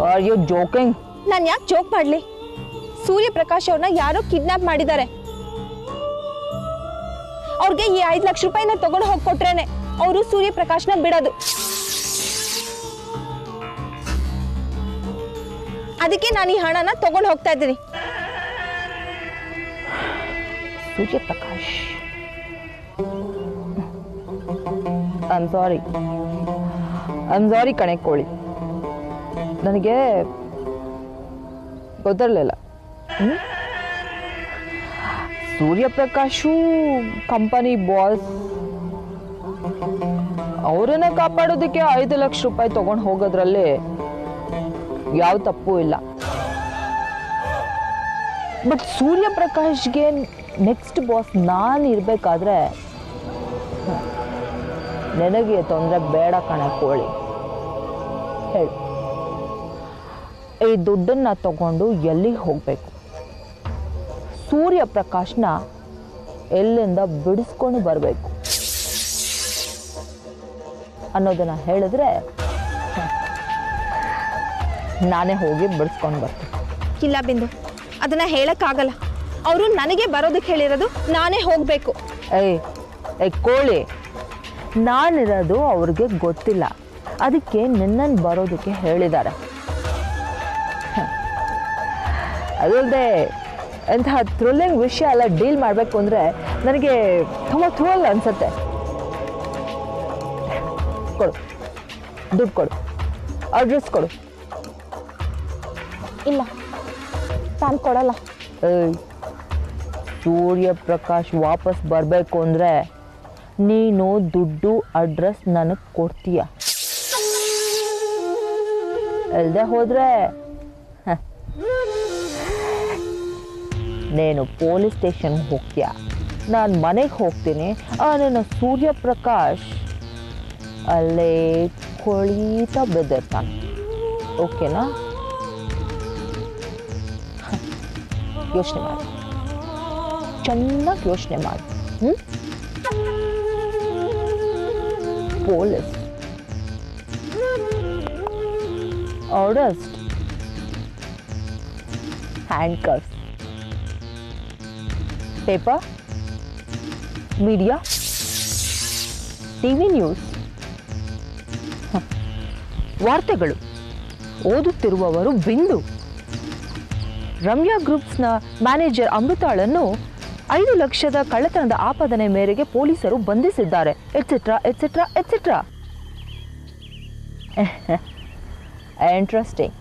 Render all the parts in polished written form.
Are you joking? ನಾನು ಯಾಕೆ joke ಮಾಡಲಿ? ಸೂರ್ಯಪ್ರಕಾಶ್ ಅವ್ರನ್ನ ಯಾರೋ ಕಿಡ್ನಾಪ್ ಮಾಡಿದ್ದಾರೆ. ಅವ್ರಿಗೆ ಈ 5 ಲಕ್ಷ ರೂಪಾಯಿನ ತಗೊಂಡು ಹೋಗಿ ಕೊಟ್ರೇನೆ ಅವರು ಸೂರ್ಯಪ್ರಕಾಶ್ನ ಬಿಡೋದು. ಅದಕ್ಕೆ ನಾನು ಈ ಹಣನ ತಗೊಂಡು ಹೋಗ್ತಾ ಇದ್ದೀನಿ. ಸೂರ್ಯಪ್ರಕಾಶ್, ಐ ಆಮ್ ಸಾರಿ ಕಣೆ ಕೋಳಿ, ನನಗೆ ಗೊತ್ತಿರಲಿಲ್ಲ. ಸೂರ್ಯಪ್ರಕಾಶು ಕಂಪನಿ ಬಾಸ್, ಅವರನ್ನ ಕಾಪಾಡೋದಕ್ಕೆ 5 ಲಕ್ಷ ರೂಪಾಯಿ ತಗೊಂಡು ಹೋಗೋದ್ರಲ್ಲಿ ಯಾವ ತಪ್ಪು ಇಲ್ಲ. ಬಟ್ ಸೂರ್ಯಪ್ರಕಾಶ್ಗೆ ನೆಕ್ಸ್ಟ್ ಬಾಸ್ ನಾನು ಇರಬೇಕಾದ್ರೆ ನನಗೆ ತೊಂದರೆ ಬೇಡ ಕಣೆ ಕೋಳಿ. ಹೇಳು, ಈ ದುಡ್ಡನ್ನ ತಗೊಂಡು ಎಲ್ಲಿಗೆ ಹೋಗ್ಬೇಕು? ಸೂರ್ಯಪ್ರಕಾಶ್ನ ಎಲ್ಲಿಂದ ಬಿಡಿಸ್ಕೊಂಡು ಬರಬೇಕು ಅನ್ನೋದನ್ನ ಹೇಳಿದ್ರೆ ನಾನೇ ಹೋಗಿ ಬಿಡಿಸ್ಕೊಂಡು ಬರ್ತೀನಿ. ಇಲ್ಲ ಬಿಂದು, ಅದನ್ನ ಹೇಳಕ್ಕಾಗಲ್ಲ. ಅವರು ನನಗೆ ಬರೋದಕ್ಕೆ ಹೇಳಿರೋದು ನಾನೇ ಹೋಗ್ಬೇಕು. ಏಯ್ ಕೋಳಿ, ನಾನಿರೋದು ಅವ್ರಿಗೆ ಗೊತ್ತಿಲ್ಲ, ಅದಕ್ಕೆ ನಿನ್ನನ್ನು ಬರೋದಕ್ಕೆ ಹೇಳಿದ್ದಾರೆ. ಅದಲ್ಲದೆ ಎಂತಹ ಥ್ರಿಲ್ಲಿಂಗ್ ವಿಷಯ ಎಲ್ಲ ಡೀಲ್ ಮಾಡಬೇಕು ಅಂದರೆ ನನಗೆ ತುಂಬ ಥ್ರಿಲ್ ಅನಿಸುತ್ತೆ. ಕೊಡು, ದುಡ್ಡು ಕೊಡು, ಅಡ್ರೆಸ್ ಕೊಡು. ಇಲ್ಲ, ನಾನು ಕೊಡಲ್ಲ. ಸೂರ್ಯಪ್ರಕಾಶ್ ವಾಪಸ್ ಬರಬೇಕು ಅಂದರೆ ನೀನು ದುಡ್ಡು ಅಡ್ರೆಸ್ ನನಗೆ ಕೊಡ್ತೀಯ. ಅಲ್ಲದೆ ಹೋದರೆ ನೀನು ಪೊಲೀಸ್ ಸ್ಟೇಷನ್ಗೆ ಹೋಗ್ತೀಯ, ನಾನು ಮನೆಗೆ ಹೋಗ್ತೀನಿ. ನಿನ್ನ ಸೂರ್ಯಪ್ರಕಾಶ್ ಅಲ್ಲೇ ಕೊಳೀತಾ ಬೆದರ್ತಾನೆ. ಓಕೆನಾ? ಯೋಚನೆ ಮಾಡಿ, ಚೆನ್ನಾಗಿ ಯೋಚನೆ ಮಾಡಿ. Police orders, handcuffs, paper, media, TV news, ವಾರ್ತೆಗಳು ಓದುತ್ತಿರುವವರು ಬಿಂದು. ರಮ್ಯಾ ಗ್ರೂಪ್ಸ್ನ ಮ್ಯಾನೇಜರ್ ಅಮೃತಾಳನ್ನು 5 ಲಕ್ಷದ ಕಳ್ಳತನದ ಆಪಾದನೆ ಮೇರೆಗೆ ಪೊಲೀಸರು ಬಂಧಿಸಿದ್ದಾರೆ. Et cetera et cetera et cetera. ಇಂಟ್ರೆಸ್ಟಿಂಗ್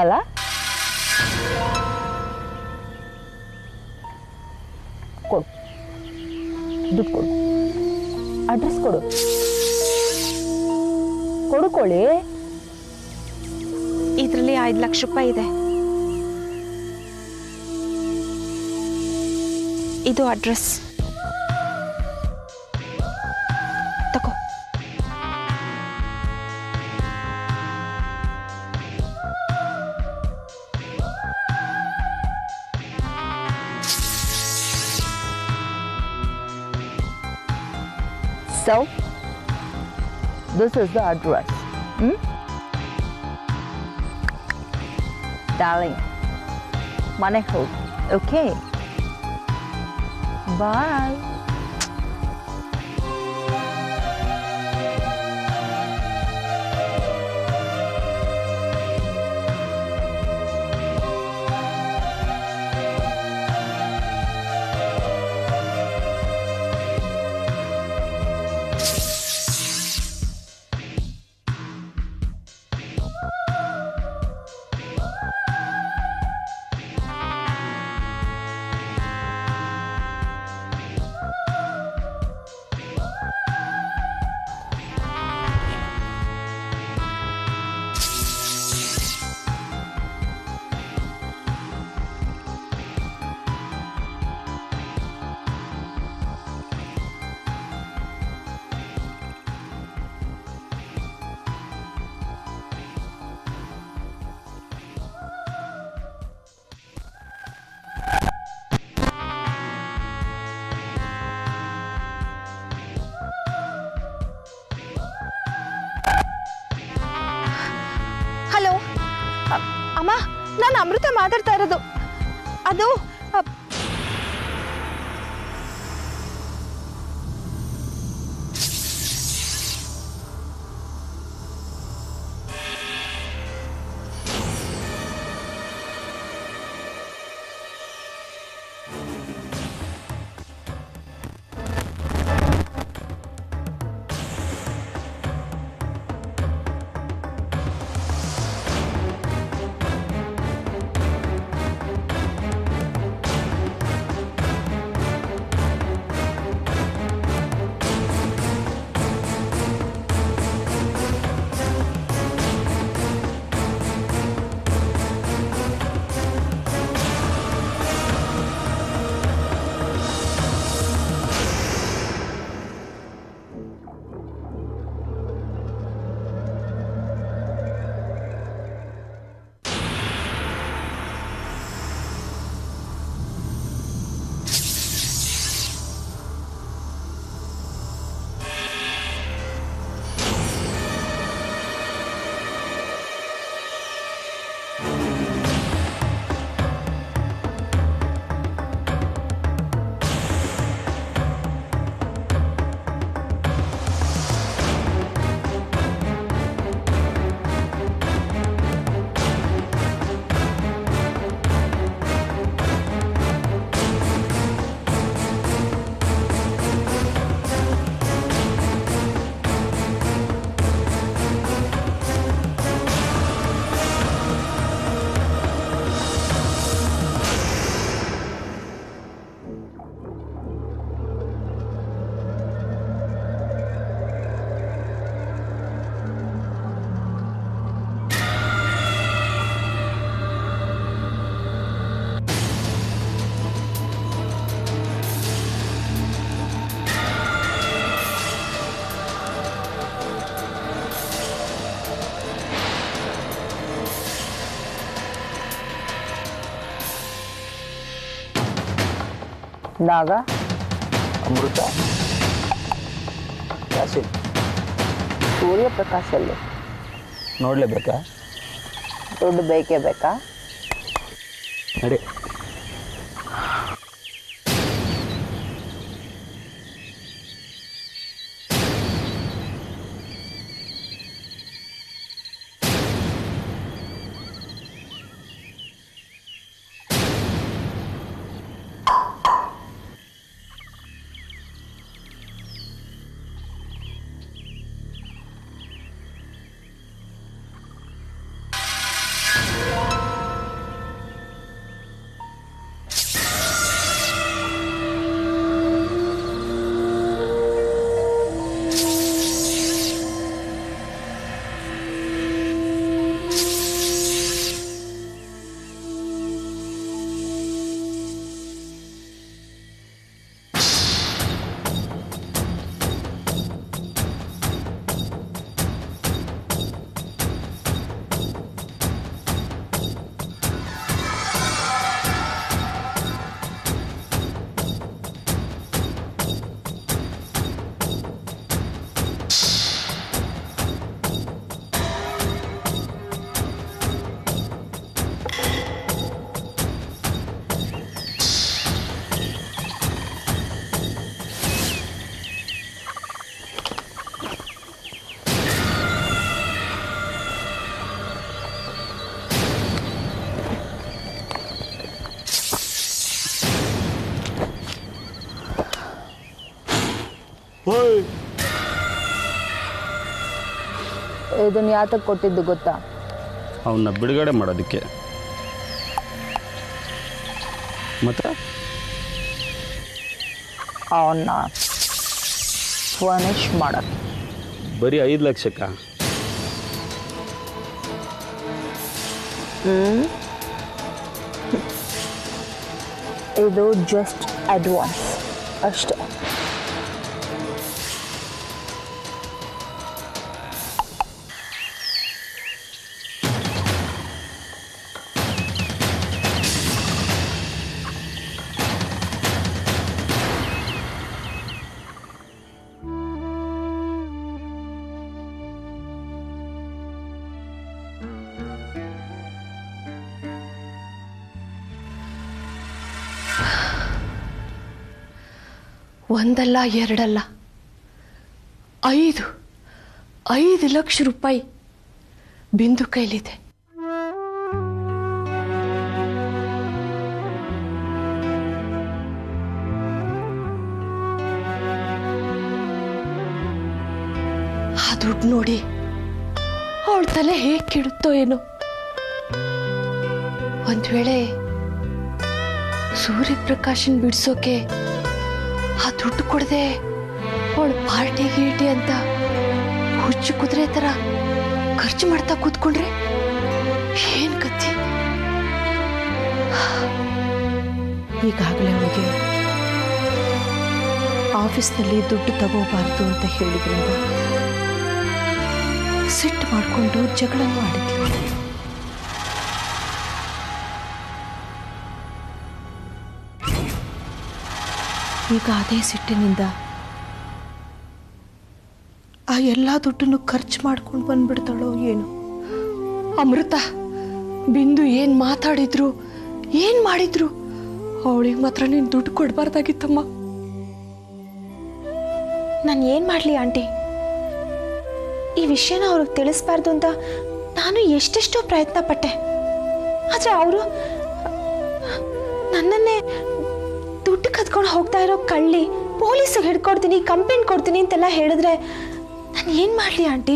ಅಲ್ಲ? ಕೊಡು, ದುಡ್ಡು ಕೊಡು, ಅಡ್ರೆಸ್ ಕೊಡು, ಕೊಡುಕೊಳ್ಳಿ. ಇದರಲ್ಲಿ 5 ಲಕ್ಷ ರೂಪಾಯಿ ಇದೆ. ಇದು ಅಡ್ರೆಸ್ ತಗೋ. So, this is the address. Darling, ಮನೆಗೆ ಹೋಗು. Okay? Bye. ಅಮ್ಮ, ನಾನು ಅಮೃತ ಮಾತಾಡ್ತಾ ಇರೋದು. ಅದು ನಾಗ, ಅಮೃತ, ಯಾಸಿನ್, ಸೂರ್ಯಪ್ರಕಾಶಲ್ಲಿ ನೋಡಲೇಬೇಕಾ? ದುಡ್ಡು ಬೇಕೇ ಬೇಕಾ? ನಡಿ. ಇದನ್ನು ಯಾತಕ್ಕೆ ಕೊಟ್ಟಿದ್ದು ಗೊತ್ತಾ? ಅವನ್ನ ಬಿಡುಗಡೆ ಮಾಡೋದಕ್ಕೆ. ಮತ್ತೆ ಅವನ್ನ ಫರ್ನಿಷ್ ಮಾಡೋಕ್ಕೆ. ಬರೀ 5 ಲಕ್ಷಕ್ಕ? ಇದು ಜಸ್ಟ್ ಅಡ್ವಾನ್ಸ್ ಅಷ್ಟೇ. ಒಂದಲ್ಲ ಎರಡಲ್ಲ 5 ಲಕ್ಷ ರೂಪಾಯಿ ಬಿಂದು ಕೈಲಿದೆ. ಆ ದುಡ್ಡು ನೋಡಿ ಅವಳ ತಲೆ ಹೇಗೆ ಕೆಡುತ್ತೋ ಏನೋ. ಒಂದ್ ವೇಳೆ ಸೂರ್ಯಪ್ರಕಾಶನ್ ಬಿಡ್ಸೋಕೆ ಆ ದುಡ್ಡು ಕೊಡದೆ ಅವಳು ಪಾರ್ಟಿ ಗೀಟಿ ಅಂತ ಹುಚ್ಚು ಕುದುರೆ ತರ ಖರ್ಚು ಮಾಡ್ತಾ ಕೂತ್ಕೊಂಡ್ರೆ ಏನ್ ಕತ್ತಿ. ಈಗಾಗಲೇ ಅವಳಿಗೆ ಆಫೀಸ್ನಲ್ಲಿ ದುಡ್ಡು ತಗೋಬಾರ್ದು ಅಂತ ಹೇಳಿದ್ರಿಂದ ಸಿಟ್ಟು ಮಾಡಿಕೊಂಡು ಜಗಳನೂ ಆಡಿದ್ಲು. ಈಗ ಅದೇ ಸಿಟ್ಟಿನಿಂದ ಆ ಎಲ್ಲ ದುಡ್ಡನ್ನು ಖರ್ಚು ಮಾಡ್ಕೊಂಡು ಬಂದ್ಬಿಡ್ತಾಳೋ ಏನು. ಅಮೃತ, ಬಿಂದು ಏನ್ ಮಾತಾಡಿದ್ರು ಏನ್ ಮಾಡಿದ್ರು ಅವಳಿಗೆ ಮಾತ್ರ ನೀನ್ ದುಡ್ಡು ಕೊಡ್ಬಾರ್ದಾಗಿತ್ತಮ್ಮ. ನಾನು ಏನು ಮಾಡಲಿ ಆಂಟಿ? ಈ ವಿಷಯನ ಅವ್ರಿಗೆ ತಿಳಿಸ್ಬಾರ್ದು ಅಂತ ನಾನು ಎಷ್ಟೆಷ್ಟೋ ಪ್ರಯತ್ನ ಪಟ್ಟೆ. ಆದರೆ ಅವರು ನನ್ನನ್ನೇ ದುಡ್ಡು ಕದ್ಕೊಂಡು ಹೋಗ್ತಾ ಇರೋ ಕಳ್ಳಿ, ಪೊಲೀಸಿಗೆ ಹಿಡ್ಕೊಡ್ತೀನಿ, ಕಂಪ್ಲೇಂಟ್ ಕೊಡ್ತೀನಿ ಅಂತೆಲ್ಲ ಹೇಳಿದ್ರೆ ನಾನು ಏನು ಮಾಡಲಿ ಆಂಟಿ?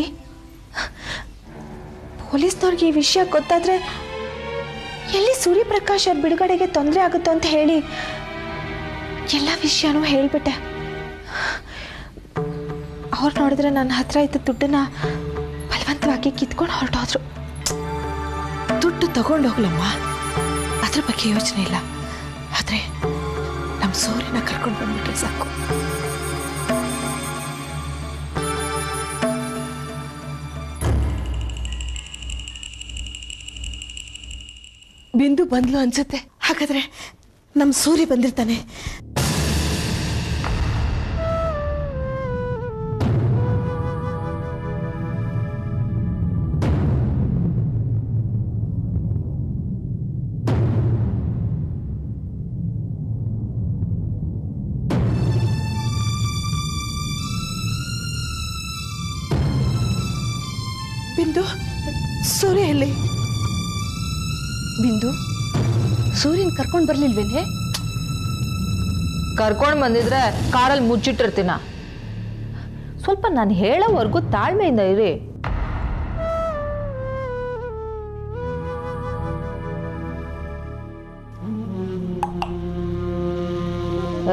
ಪೊಲೀಸ್ನವ್ರಿಗೆ ಈ ವಿಷಯ ಗೊತ್ತಾದರೆ ಎಲ್ಲಿ ಸೂರ್ಯಪ್ರಕಾಶ್ ಅವ್ರ ಬಿಡುಗಡೆಗೆ ತೊಂದರೆ ಆಗುತ್ತೋ ಅಂತ ಹೇಳಿ ಎಲ್ಲ ವಿಷಯನೂ ಹೇಳಿಬಿಟ್ಟೆ. ಅವ್ರು ನೋಡಿದ್ರೆ ನನ್ನ ಹತ್ರ ಇದ್ದ ದುಡ್ಡನ್ನ ಬಲವಂತವಾಗಿ ಕಿತ್ಕೊಂಡು ಹೊರಟೋದ್ರು. ದುಡ್ಡು ತಗೊಂಡೋಗ್ಲಮ್ಮ, ಅದ್ರ ಬಗ್ಗೆ ಯೋಚನೆ ಇಲ್ಲ. ಆದರೆ ನಮ್ಮ ಸೂರ್ಯನ ಕರ್ಕೊಂಡು ಬಂದ್ಬಿಟ್ರೆ ಸಾಕು. ಬಿಂದು ಬಂದ್ಲು ಅನ್ಸುತ್ತೆ. ಹಾಗಾದ್ರೆ ನಮ್ಮ ಸೂರ್ಯ ಬಂದಿರ್ತಾನೆ. ಬಿಂದು, ಸೂರ್ಯ ಎಲ್ಲಿ? ಬಿಂದು, ಸೂರ್ಯನ್ ಕರ್ಕೊಂಡ್ ಬರ್ಲಿಲ್ವೇನೆ? ಕರ್ಕೊಂಡು ಬಂದಿದ್ರೆ ಕಾರಲ್ಲಿ ಮುಚ್ಚಿಟ್ಟಿರ್ತೀನ. ಸ್ವಲ್ಪ ನಾನು ಹೇಳೋವರೆಗೂ ತಾಳ್ಮೆಯಿಂದ ಇರಿ.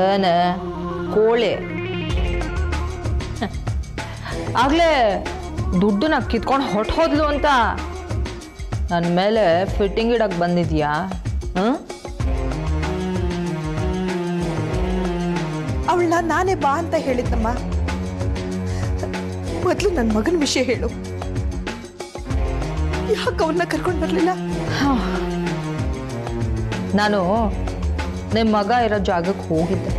ಏನ ಕೋಳಿ ಆಗ್ಲೇ ದುಡ್ಡನ್ನ ಕಿತ್ಕೊಂಡು ಹೊಟ್ಟೋದ್ಲು ಅಂತ ನನ್ನ ಮೇಲೆ ಫಿಟ್ಟಿಂಗ್ ಇಡಕ್ಕೆ ಬಂದಿದ್ಯಾ? ಅವಳನ್ನ ನಾನೇ ಬಾ ಅಂತ ಹೇಳಿದ್ದಮ್ಮ. ಮೊದಲು ನನ್ನ ಮಗನ ವಿಷಯ ಹೇಳು. ಯಾಕೆ ಅವನ್ನ ಕರ್ಕೊಂಡು ಬರಲಿಲ್ಲ? ನಾನು ನಿಮ್ಮ ಮಗ ಇರೋ ಜಾಗಕ್ಕೆ ಹೋಗಿದ್ದೆ.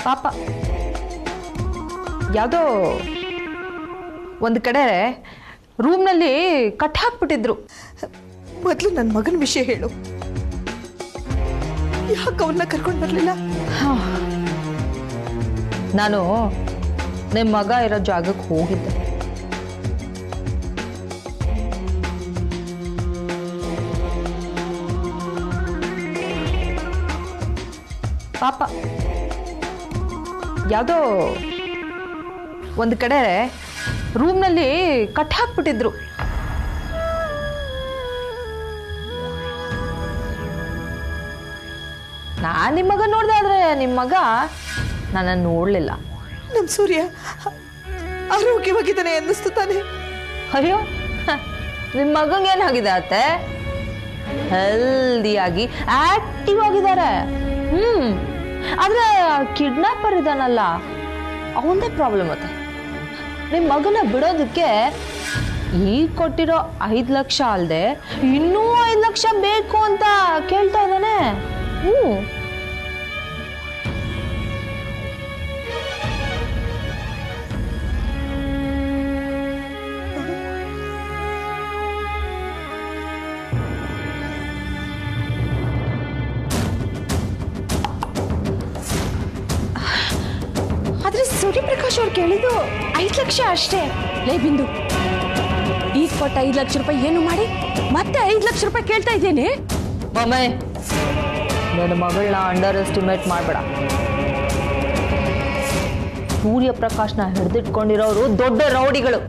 ಪಾಪ ಯಾವುದೋ ಒಂದು ಕಡೆ ರೂಮ್ನಲ್ಲಿ ಕಟ್ ಹಾಕ್ಬಿಟ್ಟಿದ್ರು. ಮೊದಲು ನನ್ನ ಮಗನ ವಿಷಯ ಹೇಳು. ಯಾಕೆ ಅವನ್ನ ಕರ್ಕೊಂಡು ಬರಲಿಲ್ಲ? ನಾನು ನಿಮ್ಮ ಮಗ ಇರೋ ಜಾಗಕ್ಕೆ ಹೋಗಿದ್ದೆ. ಪಾಪ ಯಾವುದೋ ಒಂದು ಕಡೆ ರೂಮ್ನಲ್ಲಿ ಕಟ್ ಹಾಕ್ಬಿಟ್ಟಿದ್ರು. ನಾನು ನಿಮ್ಮ ಮಗ ನೋಡಿದೆ, ಆದರೆ ನಿಮ್ಮ ಮಗ ನನ್ನನ್ನು ನೋಡಲಿಲ್ಲ. ನಮ್ಮ ಸೂರ್ಯ ಆರೋಗ್ಯವಾಗಿದ್ದಾನೆ ಅನ್ನಿಸ್ತು ತಾನೆ? ಅಯ್ಯೋ, ನಿಮ್ಮ ಮಗಂಗೆ ಏನಾಗಿದೆ ಅತ್ತೆ? ಹೆಲ್ದಿಯಾಗಿ ಆಕ್ಟಿವ್ ಆಗಿದ್ದಾರೆ. ಆದರೆ ಕಿಡ್ನಾಪರ್ ಇದ್ದಾನಲ್ಲ, ಅವನದೇ ಪ್ರಾಬ್ಲಮ್ ಅತ್ತೆ. ನಿಮ್ಮ ಮಗನ ಬಿಡೋದಕ್ಕೆ ಈಗ ಕೊಟ್ಟಿರೋ 5 ಲಕ್ಷ ಅಲ್ಲದೆ ಇನ್ನೂ 5 ಲಕ್ಷ ಬೇಕು ಅಂತ ಕೇಳ್ತಾ ಇದ್ದಾನೆ. ಸೂರ್ಯಪ್ರಕಾಶ್ ಅವ್ರು ಕೇಳಿದ್ದು 5 ಲಕ್ಷ ಅಷ್ಟೇ. ಲೇ ಬಿಂದು, ಈಗ ಕೊಟ್ಟ 5 ಲಕ್ಷ ರೂಪಾಯಿ ಏನು ಮಾಡಿ ಮತ್ತೆ 5 ಲಕ್ಷ ರೂಪಾಯಿ ಕೇಳ್ತಾ ಇದ್ದೇನೆ. ಒಮ್ಮೆ ನನ್ನ ಮಗಳನ್ನ ಅಂಡರ್ ಎಸ್ಟಿಮೇಟ್ ಮಾಡಬೇಡ. ಸೂರ್ಯಪ್ರಕಾಶ್ನ ಹಿಡಿದಿಟ್ಕೊಂಡಿರೋರು ದೊಡ್ಡ ರೌಡಿಗಳು.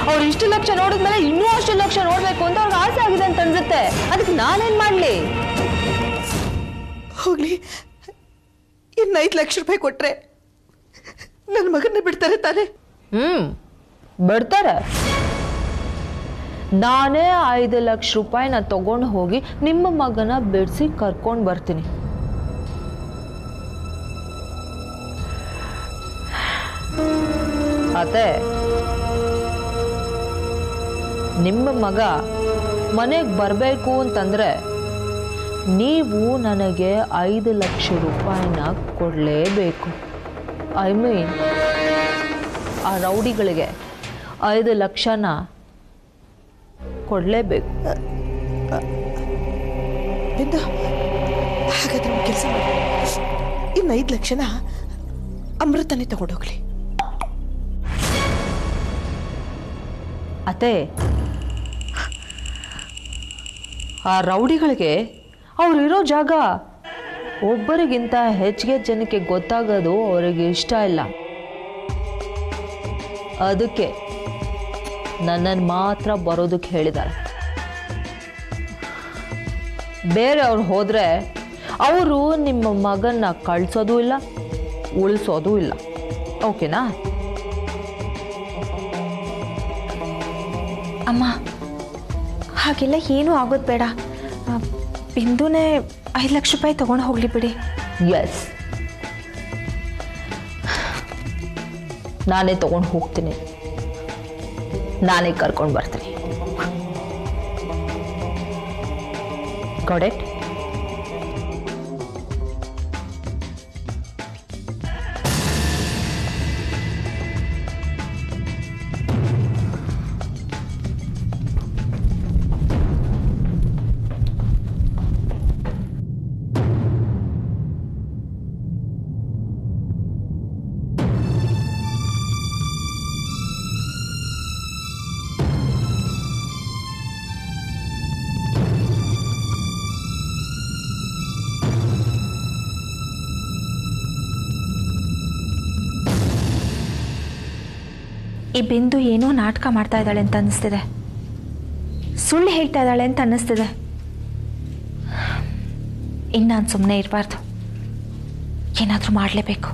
ಅವ್ರು ಇಷ್ಟು ಲಕ್ಷ ನೋಡಿದ್ಮೇಲೆ ಇನ್ನೂ ಅಷ್ಟು ಲಕ್ಷ ನೋಡ್ಬೇಕು ಅಂತ ಅವ್ರಿಗೆ ಆಸೆ ಆಗಿದೆ ಅಂತ ಅನ್ಸುತ್ತೆ. ಅದಕ್ಕೆ ನಾನೇನ್ ಮಾಡ್ಲಿ? ಹೋಗ್ಲಿ, ಇನ್ನು 5 ಲಕ್ಷ ರೂಪಾಯಿ ಕೊಟ್ರೆ ನನ್ನ ಮಗನ್ನ ಬಿಡ್ತಾರೆ ತಾನೆ? ಬಿಡ್ತಾರೆ. ನಾನೇ 5 ಲಕ್ಷ ರೂಪಾಯಿನ ತಗೊಂಡು ಹೋಗಿ ನಿಮ್ಮ ಮಗನ ಬಿಡಿಸಿ ಕರ್ಕೊಂಡು ಬರ್ತೀನಿ. ಅದೇ ನಿಮ್ಮ ಮಗ ಮನೆಗೆ ಬರಬೇಕು ಅಂತಂದ್ರೆ ನೀವು ನನಗೆ 5 ಲಕ್ಷ ರೂಪಾಯಿನ ಕೊಡಲೇಬೇಕು. ಐ ಮೀನ್ ಆ ರೌಡಿಗಳಿಗೆ 5 ಲಕ್ಷನ ಕೊಡಲೇಬೇಕು. ಬಿಂದು, ಹಾಗಾದ್ರೆ ಒಂದು ಕೆಲಸ ಮಾಡಿ, ಇನ್ನು 5 ಲಕ್ಷನ ಅಮೃತನೇ ತಗೊಂಡೋಗ್ಲಿ. ಅತ್ತೆ, ಆ ರೌಡಿಗಳಿಗೆ ಅವ್ರಿರೋ ಜಾಗ ಒಬ್ಬರಿಗಿಂತ ಹೆಚ್ಚಿಗೆ ಜನಕ್ಕೆ ಗೊತ್ತಾಗೋದು ಅವರಿಗೆ ಇಷ್ಟ ಇಲ್ಲ. ಅದಕ್ಕೆ ನನ್ನನ್ನು ಮಾತ್ರ ಬರೋದಕ್ಕೆ ಹೇಳಿದ್ದಾರೆ. ಬೇರೆ ಅವ್ರು ಹೋದರೆ ಅವರು ನಿಮ್ಮ ಮಗನ್ನ ಕಳಿಸೋದು ಇಲ್ಲ, ಉಳಿಸೋದು ಇಲ್ಲ. ಓಕೆನಾ? ಅಮ್ಮ, ಹಾಗೆಲ್ಲ ಏನೂ ಆಗೋದು ಬೇಡ. ಬಿಂದುನೇ 5 ಲಕ್ಷ ರೂಪಾಯಿ ತಗೊಂಡು ಹೋಗ್ಲಿ ಬಿಡಿ. ಎಸ್, ನಾನೇ ತಗೊಂಡು ಹೋಗ್ತೀನಿ, ನಾನೇ ಕರ್ಕೊಂಡು ಬರ್ತೀನಿ. Got it? ಈ ಬಿಂದು ಏನೋ ನಾಟಕ ಮಾಡ್ತಾ ಇದ್ದಾಳೆ ಅಂತ ಅನ್ನಿಸ್ತಿದೆ. ಸುಳ್ಳು ಹೇಳ್ತಾ ಇದ್ದಾಳೆ ಅಂತ ಅನ್ನಿಸ್ತಿದೆ. ಇನ್ನು ನಾನು ಸುಮ್ಮನೆ ಇರಬಾರ್ದು. ಏನಾದರೂ ಮಾಡಲೇಬೇಕು.